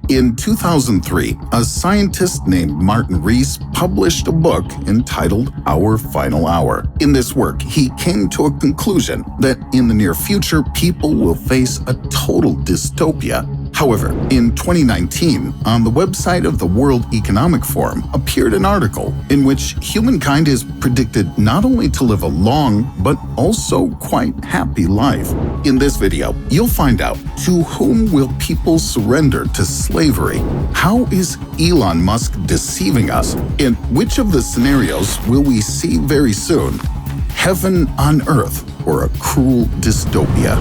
In 2003, a scientist named Martin Rees published a book entitled Our Final Hour. In this work, he came to a conclusion that in the near future, people will face a total dystopia. However, in 2019, on the website of the World Economic Forum appeared an article in which humankind is predicted not only to live a long, but also quite happy life. In this video, you'll find out to whom will people surrender to slavery? How is Elon Musk deceiving us? In which of the scenarios will we see very soon? Heaven on earth or a cruel dystopia?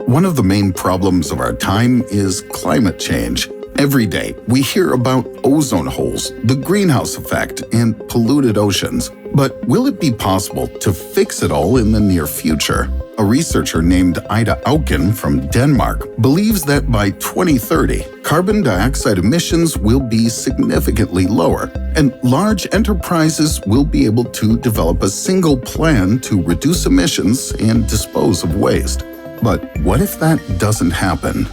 One of the main problems of our time is climate change. Every day, we hear about ozone holes, the greenhouse effect, and polluted oceans. But will it be possible to fix it all in the near future? A researcher named Ida Auken from Denmark believes that by 2030, carbon dioxide emissions will be significantly lower, and large enterprises will be able to develop a single plan to reduce emissions and dispose of waste. But what if that doesn't happen?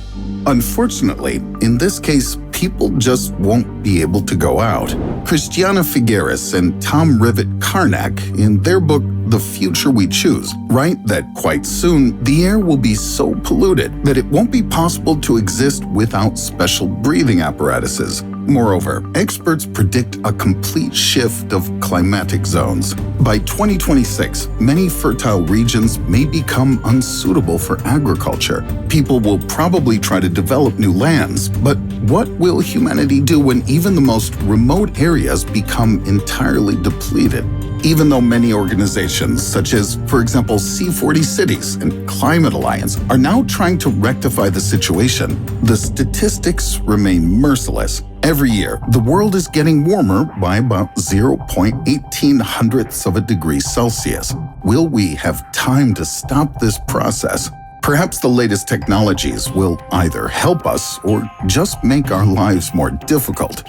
Unfortunately, in this case, people just won't be able to go out. Christiana Figueres and Tom Rivett-Carnac, in their book The Future We Choose, write that quite soon the air will be so polluted that it won't be possible to exist without special breathing apparatuses. Moreover, experts predict a complete shift of climatic zones. By 2026, many fertile regions may become unsuitable for agriculture. People will probably try to develop new lands, but what will humanity do when even the most remote areas become entirely depleted? Even though many organizations, such as, for example, C40 Cities and Climate Alliance, are now trying to rectify the situation, the statistics remain merciless. Every year, the world is getting warmer by about 0.18 of a degree Celsius. Will we have time to stop this process? Perhaps the latest technologies will either help us or just make our lives more difficult.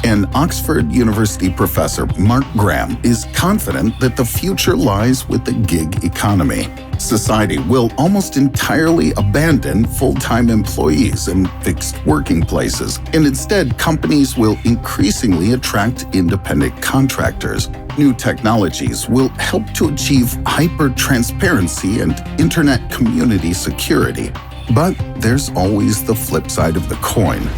And Oxford University professor Mark Graham is confident that the future lies with the gig economy. Society will almost entirely abandon full-time employees and fixed working places, and instead companies will increasingly attract independent contractors. New technologies will help to achieve hyper-transparency and internet community security. But there's always the flip side of the coin.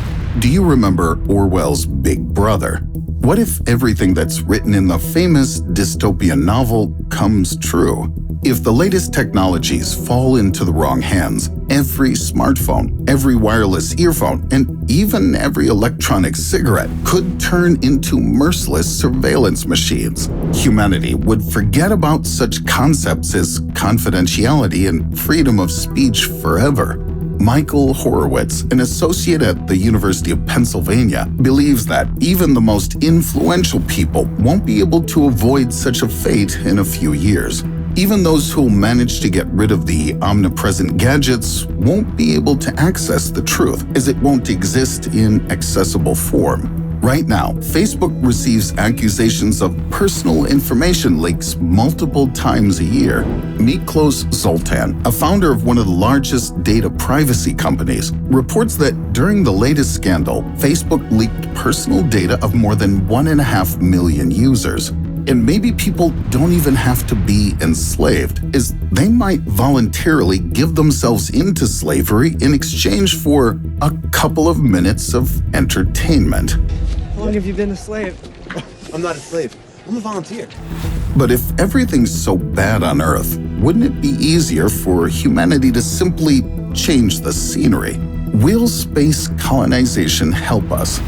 Do you remember Orwell's Big Brother? What if everything that's written in the famous dystopian novel comes true? If the latest technologies fall into the wrong hands, every smartphone, every wireless earphone, and even every electronic cigarette could turn into merciless surveillance machines. Humanity would forget about such concepts as confidentiality and freedom of speech forever. Michael Horowitz, an associate at the University of Pennsylvania, believes that even the most influential people won't be able to avoid such a fate in a few years. Even those who'll manage to get rid of the omnipresent gadgets won't be able to access the truth, as it won't exist in accessible form. Right now, Facebook receives accusations of personal information leaks multiple times a year. Miklos Zoltan, a founder of one of the largest data privacy companies, reports that during the latest scandal, Facebook leaked personal data of more than 1.5 million users. And maybe people don't even have to be enslaved, as they might voluntarily give themselves into slavery in exchange for a couple of minutes of entertainment. How long have you been a slave? I'm not a slave. I'm a volunteer. But if everything's so bad on Earth, wouldn't it be easier for humanity to simply change the scenery? Will space colonization help us?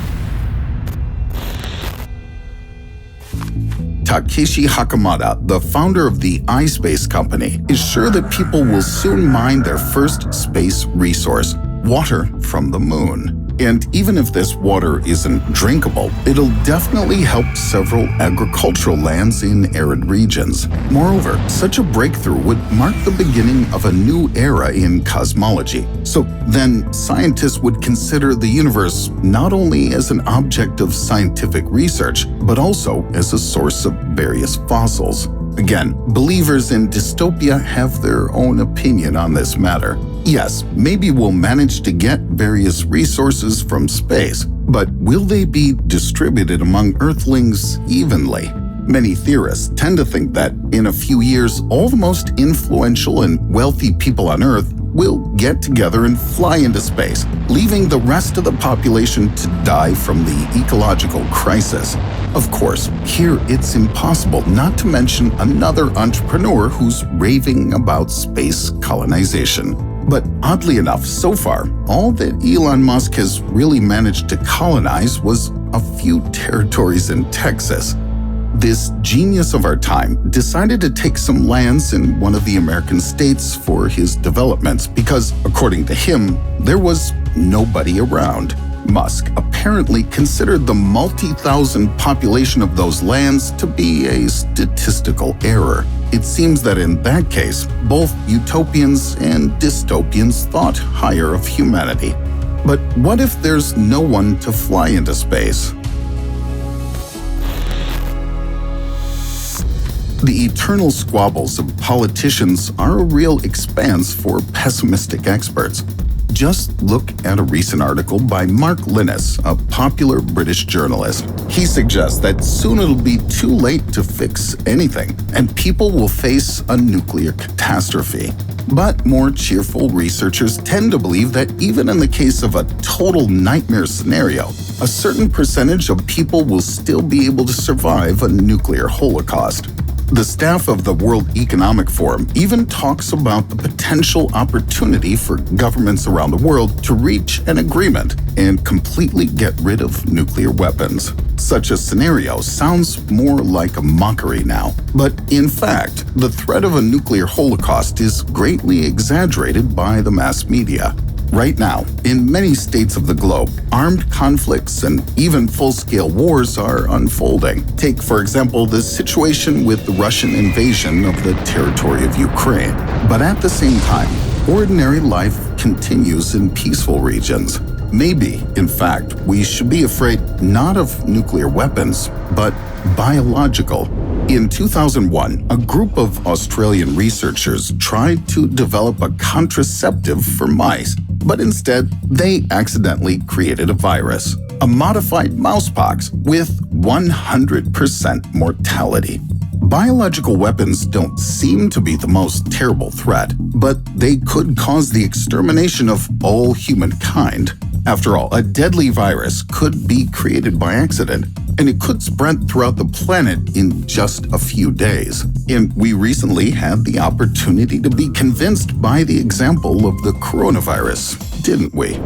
Takeshi Hakamada, the founder of the iSpace company, is sure that people will soon mine their first space resource, water from the moon. And even if this water isn't drinkable, it'll definitely help several agricultural lands in arid regions. Moreover, such a breakthrough would mark the beginning of a new era in cosmology. So then, scientists would consider the universe not only as an object of scientific research, but also as a source of various fossils. Again, believers in dystopia have their own opinion on this matter. Yes, maybe we'll manage to get various resources from space, but will they be distributed among Earthlings evenly? Many theorists tend to think that in a few years, all the most influential and wealthy people on Earth will get together and fly into space, leaving the rest of the population to die from the ecological crisis. Of course, here it's impossible not to mention another entrepreneur who's raving about space colonization. But oddly enough, so far, all that Elon Musk has really managed to colonize was a few territories in Texas. This genius of our time decided to take some lands in one of the American states for his developments because, according to him, there was nobody around. Musk apparently considered the multi-thousand population of those lands to be a statistical error. It seems that in that case, both utopians and dystopians thought higher of humanity. But what if there's no one to fly into space? The eternal squabbles of politicians are a real expense for pessimistic experts. Just look at a recent article by Mark Linus, a popular British journalist. He suggests that soon it'll be too late to fix anything, and people will face a nuclear catastrophe. But more cheerful researchers tend to believe that even in the case of a total nightmare scenario, a certain percentage of people will still be able to survive a nuclear holocaust. The staff of the World Economic Forum even talks about the potential opportunity for governments around the world to reach an agreement and completely get rid of nuclear weapons. Such a scenario sounds more like a mockery now, but in fact, the threat of a nuclear holocaust is greatly exaggerated by the mass media. Right now, in many states of the globe, armed conflicts and even full-scale wars are unfolding. Take, for example, the situation with the Russian invasion of the territory of Ukraine. But at the same time, ordinary life continues in peaceful regions. Maybe, in fact, we should be afraid not of nuclear weapons, but biological. In 2001, a group of Australian researchers tried to develop a contraceptive for mice, but instead, they accidentally created a virus, a modified mousepox with 100% mortality. Biological weapons don't seem to be the most terrible threat, but they could cause the extermination of all humankind. After all, a deadly virus could be created by accident, and it could spread throughout the planet in just a few days. And we recently had the opportunity to be convinced by the example of the coronavirus, didn't we?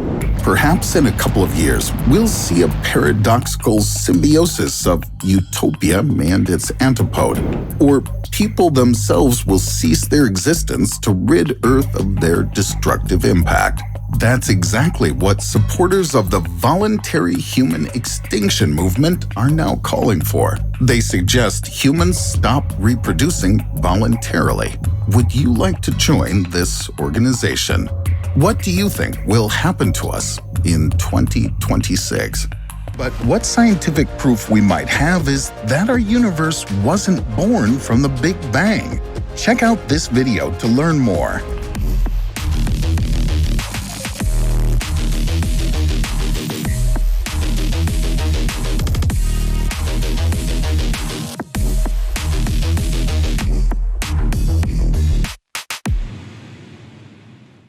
Perhaps in a couple of years, we'll see a paradoxical symbiosis of utopia and its antipode, or people themselves will cease their existence to rid Earth of their destructive impact. That's exactly what supporters of the voluntary human extinction movement are now calling for. They suggest humans stop reproducing voluntarily. Would you like to join this organization? What do you think will happen to us in 2026? But what scientific proof we might have is that our universe wasn't born from the Big Bang. Check out this video to learn more.